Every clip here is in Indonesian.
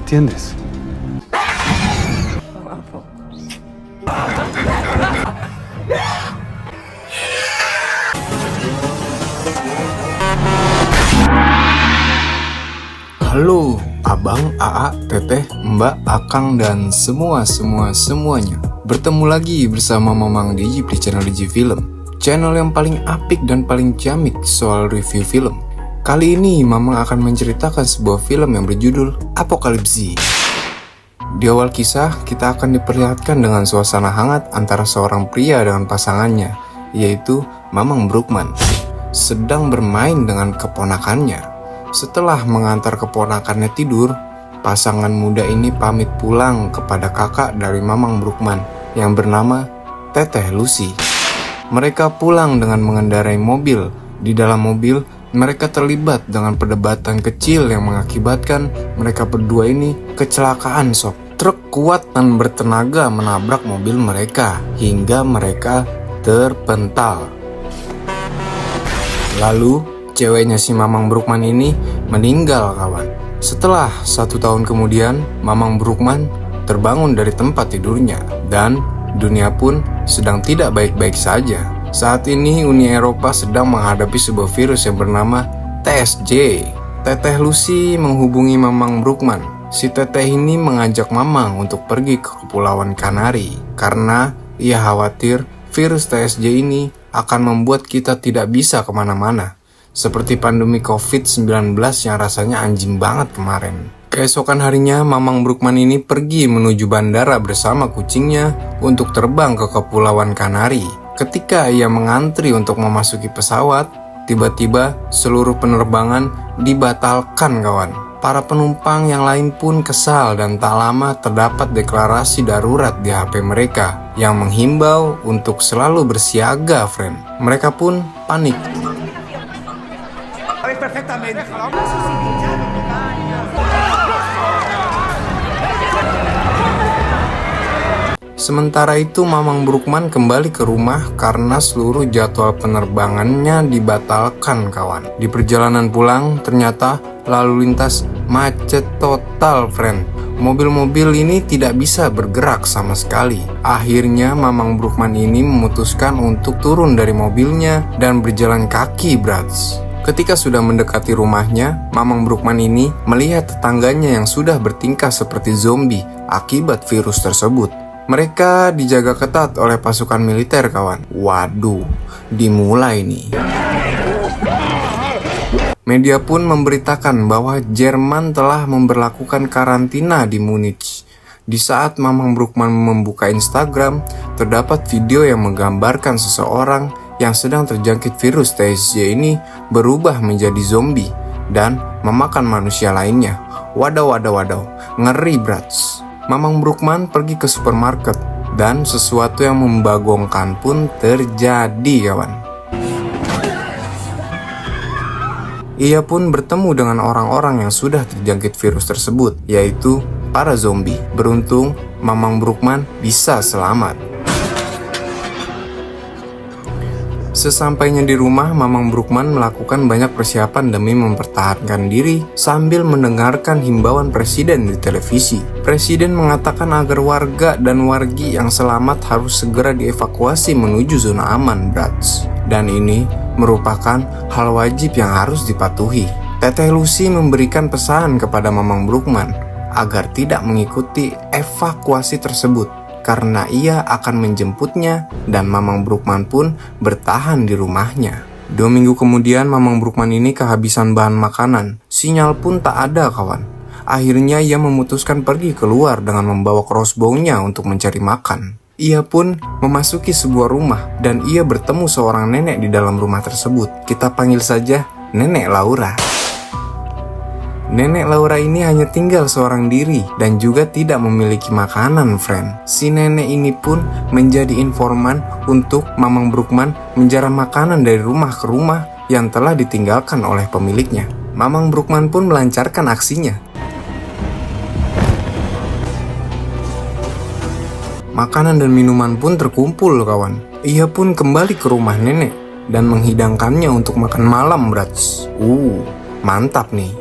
entiendes? Halo, abang, aa, teteh, mbak, akang, dan semuanya. Bertemu lagi bersama Mamang Diji di channel Diji Film, channel yang paling apik dan paling ciamik soal review film. Kali ini Mamang akan menceritakan sebuah film yang berjudul Apokalipsi. Di awal kisah, kita akan diperlihatkan dengan suasana hangat antara seorang pria dengan pasangannya, yaitu Mamang Brukman, sedang bermain dengan keponakannya. Setelah mengantar keponakannya tidur, pasangan muda ini pamit pulang kepada kakak dari Mamang Brukman yang bernama Teteh Lucy. Mereka pulang dengan mengendarai mobil. Di dalam mobil, mereka terlibat dengan perdebatan kecil yang mengakibatkan mereka berdua ini kecelakaan sob. Truk kuat dan bertenaga menabrak mobil mereka hingga mereka terpental. Lalu ceweknya si Mamang Brukman ini meninggal kawan. Setelah 1 tahun kemudian, Mamang Brukman terbangun dari tempat tidurnya dan dunia pun sedang tidak baik-baik saja. Saat ini Uni Eropa sedang menghadapi sebuah virus yang bernama TSJ. Teteh Lucy menghubungi Mamang Brukman. Si teteh ini mengajak Mamang untuk pergi ke Kepulauan Kanari karena ia khawatir virus TSJ ini akan membuat kita tidak bisa kemana-mana. Seperti pandemi COVID-19 yang rasanya anjing banget kemarin. Keesokan harinya, Mamang Brukman ini pergi menuju bandara bersama kucingnya untuk terbang ke Kepulauan Kanari. Ketika ia mengantri untuk memasuki pesawat, tiba-tiba seluruh penerbangan dibatalkan kawan. Para penumpang yang lain pun kesal dan tak lama terdapat deklarasi darurat di HP mereka yang menghimbau untuk selalu bersiaga, friend. Mereka pun panik. Sementara itu Mamang Brukman kembali ke rumah karena seluruh jadwal penerbangannya dibatalkan kawan. Di perjalanan pulang ternyata lalu lintas macet total friend. Mobil-mobil ini tidak bisa bergerak sama sekali. Akhirnya Mamang Brukman ini memutuskan untuk turun dari mobilnya dan berjalan kaki brats. Ketika sudah mendekati rumahnya, Mamang Brukman ini melihat tetangganya yang sudah bertingkah seperti zombie akibat virus tersebut. Mereka dijaga ketat oleh pasukan militer kawan. Waduh, dimulai nih. Media pun memberitakan bahwa Jerman telah memberlakukan karantina di Munich. Di saat Mamang Brukman membuka Instagram, terdapat video yang menggambarkan seseorang yang sedang terjangkit virus TSJ ini berubah menjadi zombie dan memakan manusia lainnya. Wadaw, ngeri brats. Mamang Brukman pergi ke supermarket dan sesuatu yang membagongkan pun terjadi kawan. Ia pun bertemu dengan orang-orang yang sudah terjangkit virus tersebut, yaitu para zombie. Beruntung Mamang Brukman bisa selamat. Sesampainya di rumah, Mamang Brukman melakukan banyak persiapan demi mempertahankan diri sambil mendengarkan himbauan presiden di televisi. Presiden mengatakan agar warga dan wargi yang selamat harus segera dievakuasi menuju zona aman, brats. Dan ini merupakan hal wajib yang harus dipatuhi. Teteh Lucy memberikan pesan kepada Mamang Brukman agar tidak mengikuti evakuasi tersebut, karena ia akan menjemputnya dan Mamang Brukman pun bertahan di rumahnya. 2 minggu kemudian Mamang Brukman ini kehabisan bahan makanan. Sinyal pun tak ada kawan. Akhirnya ia memutuskan pergi keluar dengan membawa crossbow-nya untuk mencari makan. Ia pun memasuki sebuah rumah dan ia bertemu seorang nenek di dalam rumah tersebut. Kita panggil saja Nenek Laura. Nenek Laura ini hanya tinggal seorang diri dan juga tidak memiliki makanan, friend. Si nenek ini pun menjadi informan untuk Mamang Brukman menjarah makanan dari rumah ke rumah yang telah ditinggalkan oleh pemiliknya. Mamang Brukman pun melancarkan aksinya. Makanan dan minuman pun terkumpul kawan. Ia pun kembali ke rumah nenek dan menghidangkannya untuk makan malam, brats. Mantap nih.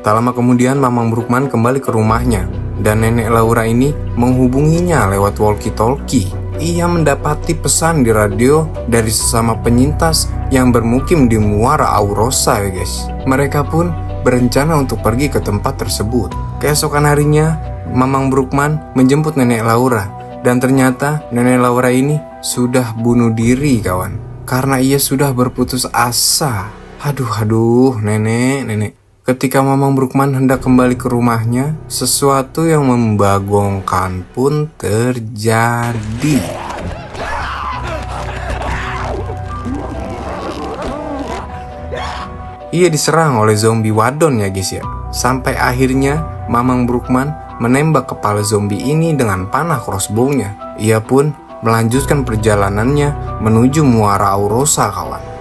Tak lama kemudian Mamang Brukman kembali ke rumahnya dan nenek Laura ini menghubunginya lewat walkie-talkie. Ia mendapati pesan di radio dari sesama penyintas yang bermukim di Muara Aurosa ya guys. Mereka pun berencana untuk pergi ke tempat tersebut. Keesokan harinya Mamang Brukman menjemput nenek Laura dan ternyata nenek Laura ini sudah bunuh diri kawan. Karena ia sudah berputus asa. Aduh nenek. Ketika Mamang Brukman hendak kembali ke rumahnya, sesuatu yang membagongkan pun terjadi. Ia diserang oleh zombie wadon ya guys ya. Sampai akhirnya Mamang Brukman menembak kepala zombie ini dengan panah crossbow-nya. Ia pun melanjutkan perjalanannya menuju Muara Aurosa kawan.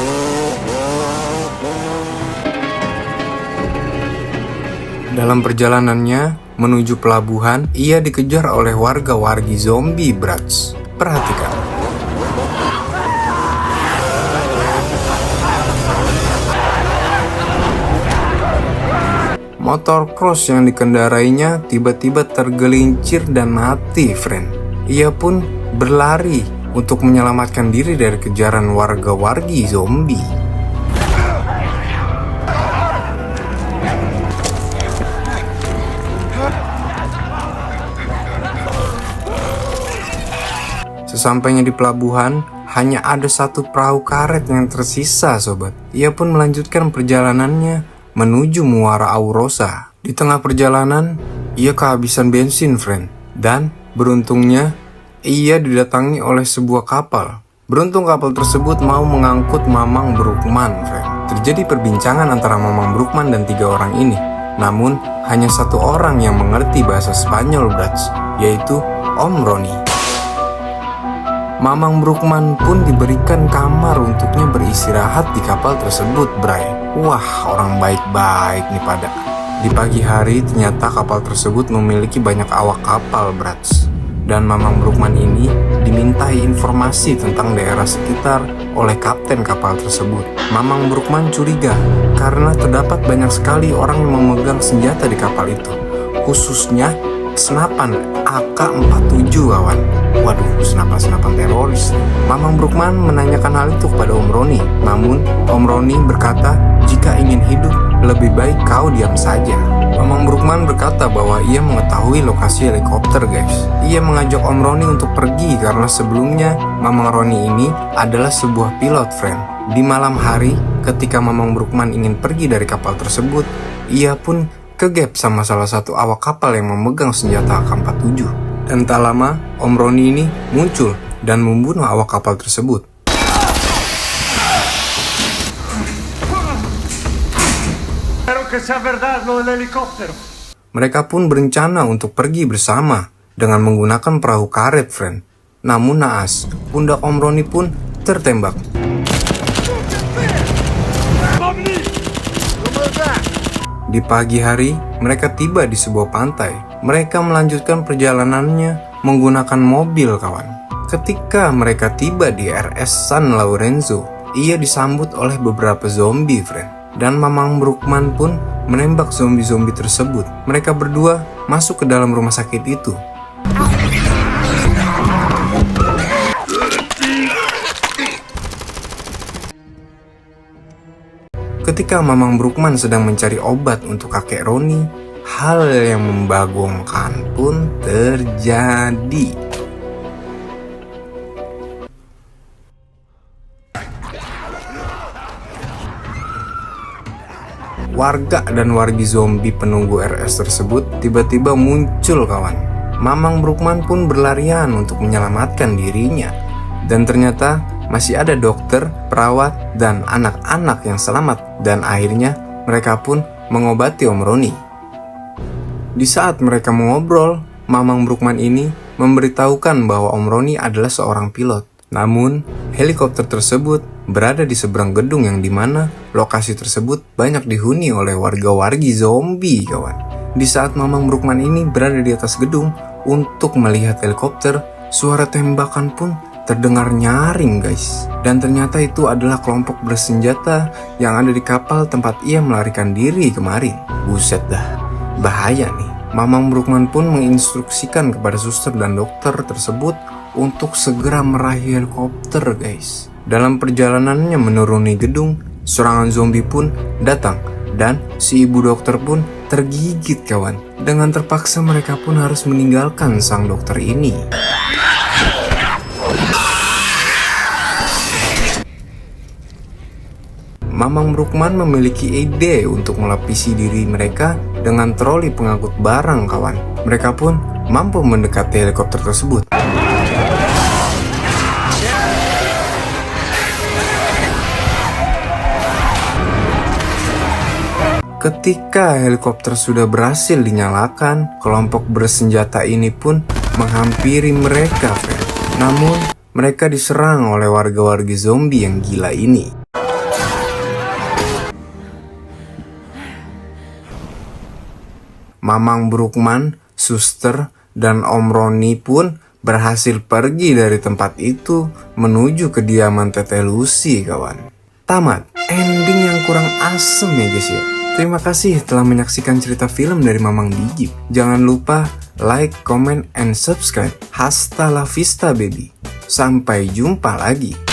Dalam perjalanannya menuju pelabuhan, ia dikejar oleh warga-wargi zombie brats. Perhatikan. Motor cross yang dikendarainya tiba-tiba tergelincir dan mati, friend. Ia pun berlari untuk menyelamatkan diri dari kejaran warga-wargi zombie. Sesampainya di pelabuhan, hanya ada satu perahu karet yang tersisa sobat. Ia pun melanjutkan perjalanannya menuju Muara Aurosa. Di tengah perjalanan, ia kehabisan bensin friend. Dan beruntungnya, ia didatangi oleh sebuah kapal. Beruntung kapal tersebut mau mengangkut Mamang Brukman friend. Terjadi perbincangan antara Mamang Brukman dan 3 orang ini. Namun, hanya satu orang yang mengerti bahasa Spanyol brats, yaitu Om Roni. Mamang Brukman pun diberikan kamar untuknya beristirahat di kapal tersebut, bray. Wah, orang baik-baik nih pada. Di pagi hari ternyata kapal tersebut memiliki banyak awak kapal, brats. Dan Mamang Brukman ini dimintai informasi tentang daerah sekitar oleh kapten kapal tersebut. Mamang Brukman curiga karena terdapat banyak sekali orang yang memegang senjata di kapal itu, khususnya senapan AK-47 kawan. Waduh, senapan teroris. Mamang Brukman menanyakan hal itu kepada Om Roni. Namun Om Roni berkata, jika ingin hidup lebih baik kau diam saja. Mamang Brukman berkata bahwa ia mengetahui lokasi helikopter guys. Ia mengajak Om Roni untuk pergi karena sebelumnya Mamang Roni ini adalah sebuah pilot friend. Di malam hari ketika Mamang Brukman ingin pergi dari kapal tersebut, ia pun kegep sama salah satu awak kapal yang memegang senjata AK-47. Dan tak lama, Om Roni ini muncul dan membunuh awak kapal tersebut. Mereka pun berencana untuk pergi bersama dengan menggunakan perahu karet, friend. Namun naas, pundak Om Roni pun tertembak. Di pagi hari, mereka tiba di sebuah pantai. Mereka melanjutkan perjalanannya menggunakan mobil kawan. Ketika mereka tiba di RS San Lorenzo, ia disambut oleh beberapa zombie friend. Dan Mamang Brukman pun menembak zombie-zombie tersebut. Mereka berdua masuk ke dalam rumah sakit itu. Ketika Mamang Brukman sedang mencari obat untuk kakek Roni, hal yang membagongkan pun terjadi. Warga dan wargi zombie penunggu RS tersebut tiba-tiba muncul kawan. Mamang Brukman pun berlarian untuk menyelamatkan dirinya. Dan ternyata masih ada dokter, perawat, dan anak-anak yang selamat. Dan akhirnya mereka pun mengobati Om Roni. Di saat mereka mengobrol, Mamang Brukman ini memberitahukan bahwa Om Roni adalah seorang pilot. Namun, helikopter tersebut berada di seberang gedung yang dimana lokasi tersebut banyak dihuni oleh warga-wargi zombie kawan. Di saat Mamang Brukman ini berada di atas gedung untuk melihat helikopter, suara tembakan pun terdengar nyaring guys. Dan ternyata itu adalah kelompok bersenjata yang ada di kapal tempat ia melarikan diri kemarin. Buset dah, bahaya nih. Mamang Brukman pun menginstruksikan kepada suster dan dokter tersebut untuk segera meraih helikopter guys. Dalam perjalanannya menuruni gedung, serangan zombie pun datang dan si ibu dokter pun tergigit kawan. Dengan terpaksa mereka pun harus meninggalkan sang dokter ini. Mamang Brukman memiliki ide untuk melapisi diri mereka dengan troli pengangkut barang kawan. Mereka pun mampu mendekati helikopter tersebut. Ketika helikopter sudah berhasil dinyalakan, kelompok bersenjata ini pun menghampiri mereka, friend. Namun, mereka diserang oleh warga-warga zombie yang gila ini. Mamang Brukman, suster, dan Om Roni pun berhasil pergi dari tempat itu menuju kediaman Teteh Lucy, kawan. Tamat, ending yang kurang asem ya guys ya. Terima kasih telah menyaksikan cerita film dari Mamang Dijip. Jangan lupa like, comment, and subscribe. Hasta la vista baby. Sampai jumpa lagi.